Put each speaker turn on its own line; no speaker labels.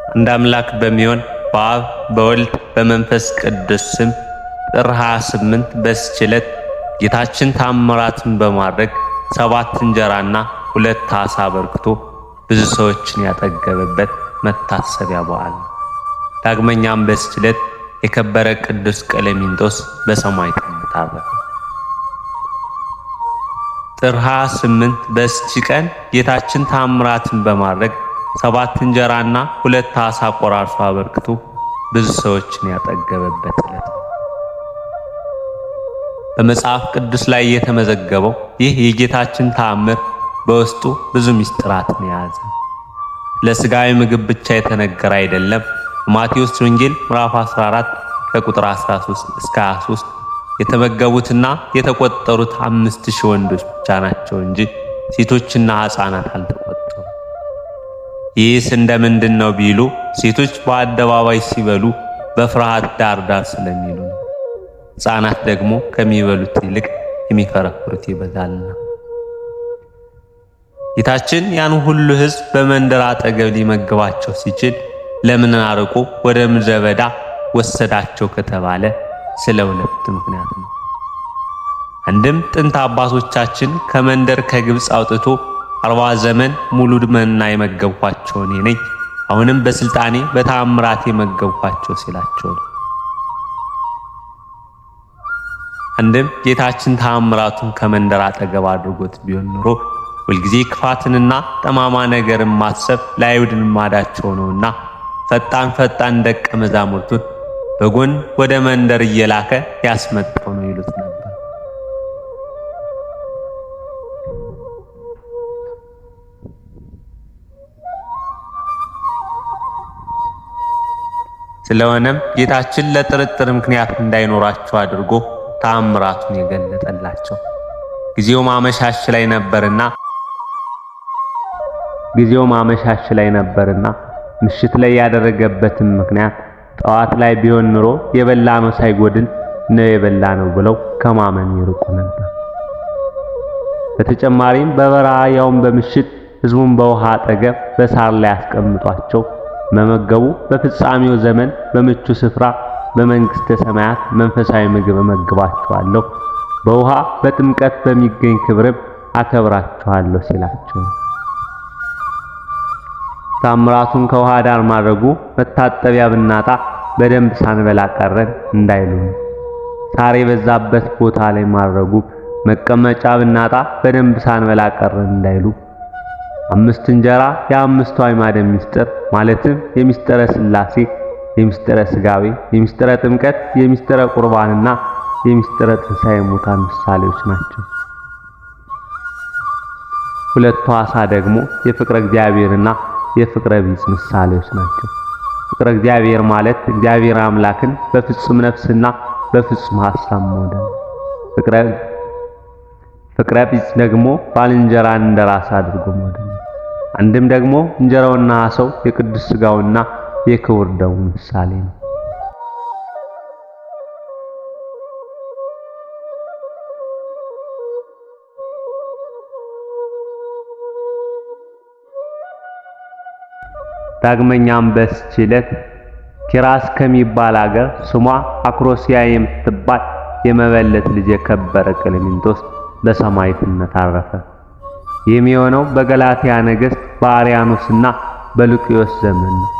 አንድ አምላክ በሚሆን በአብ በወልድ በመንፈስ ቅዱስ ስም ጥር 28 በዚች ዕለት ጌታችን ተአምራትን በማድረግ 7 እንጀራና 2 ዓሣ አበርክቶ ብዙ ሰዎችን ያጠገበበት መታሰቢያ በዓል ነው። ዳግመኛም በዚች ዕለት የከበረ ቅዱስ ቀሌምንጦስ በሰማዕትነት አረፈ። ጥር 28 በዚች ቀን ጌታችን ተአምራትን በማድረግ 7 እንጀራና 2 ዓሣ ቆራርሶ አበርክቶ ብዙ ሰዎችን ያጠገበበት ዕለት ነው። በመጽሐፍ ቅዱስ ላይ የተመዘገበው ይህ የጌታችን ተአምር በውስጡ ብዙ ምስጢራትን የያዘ ለሥጋዊ ምግብ ብቻ የተነገረ አይደለም። በማቴዎስ ወንጌል ምዕራፍ 14 ከቁጥር 13 እስከ 23 የተመገቡትና የተቆጠሩት 5000 ወንዶች ብቻ ናቸው እንጂ ሴቶችና ሕፃናት አልተቆጠሩም። ይህስ እንደምንድን ነው ቢሉ ሴቶች በአደባባይ ሲበሉ በፍርሃት ዳር ዳር ስለሚሉ ነው። ሕፃናት ደግሞ ከሚበሉት ይልቅ የሚፈረፍሩት ይበዛልና። ጌታችን ያን ሁሉ ሕዝብ በመንደር አጠገብ ሊመግባቸው ሲችል ለምን አርቆ ወደ ምድረ በዳ ወሰዳቸው ከተባለ ስለ 2 ምክንያት ነው። አንድም ጥንት አባቶቻችን ከመንደር ከግብፅ አውጥቶ 40 ዘመን ሙሉ መና የመገብኳቸው እኔ ነኝ፣ አሁንም በስልጣኔ በተአምራት የመገብኳቸው ሲላቸው ነው። አንድም ጌታችን ተአምራቱን ከመንደር አጠገብ አድርጎት ቢሆን ኑሮ ሁልጊዜ ክፋትንና ጠማማ ነገርን ማሰብ ለአይሁድ ልማዳቸው ነውና ፈጣን ደቀ መዛሙርቱን በጎን ወደ መንደር እየላከ ያስመጣው ነው ይሉት ነበር። ስለሆነም ጌታችን ለጥርጥር ምክንያት እንዳይኖራቸው አድርጎ ተአምራቱን የገለጠላቸው ጊዜው ማመሻሽ ላይ ነበርና ምሽት ላይ ያደረገበትን ምክንያት ጠዋት ላይ ቢሆን ኑሮ የበላነው ሳይጎድል ነው የበላነው ብለው ከማመን ይርቁ ነበር። በተጨማሪም በበረሃ ያውም በምሽት ሕዝቡን በውሃ አጠገብ በሳር ላይ አስቀምጧቸው መመገቡ በፍጻሜው ዘመን በምቹ ስፍራ በመንግሥተ ሰማያት መንፈሳዊ ምግብ እመግባቸዋለሁ፣ በውሃ በጥምቀት በሚገኝ ክብርም አከብራቸዋለሁ ሲላቸው ተአምራቱን ከውሃ ዳር ማድረጉ መታጠቢያ ብናጣ በደንብ ሳንበላ ቀረን እንዳይሉ፣ ሳር የበዛበት ቦታ ላይ ማድረጉ መቀመጫ ብናጣ በደንብ ሳንበላ ቀረን እንዳይሉ፣ 5 እንጀራ የ5ቱ አዕማደ ምስጢር ማለትም የምስጢረ ሥላሴ፣ የምስጢረ ሥጋዌ፣ የምስጢረ ጥምቀት፣ የምስጢረ ቁርባንና የምስጢረ ትንሣኤ ሙታን ምሳሌዎች ናቸው። 2ቱ ዓሣ ደግሞ የፍቅረ እግዚአብሔርና የፍቅረ ቢጽ ምሳሌዎች ናቸው። ፍቅረ እግዚአብሔር ማለት እግዚአብሔር አምላክን በፍጹም ነፍስና በፍጹም ሐሳብ መውደድ፣ ፍቅረ ቢጽ ደግሞ ባልንጀራን እንደራስ አድርጎ መውደድ። አንድም ደግሞ እንጀራውና ዓሣው የቅዱስ ሥጋውና የክቡር ደሙ ምሳሌ ነው። ዳግመኛም በዚች ዕለት ኪራስ ከሚባል አገር ስሟ አክሮሲያ የምትባል የመበለት ልጅ የከበረ ቀሌምንጦስ በሰማዕትነት አረፈ። ይህም የሆነው በገላትያ ነገሥት በአርያኖስና በሉቂዮስ ዘመን ነው።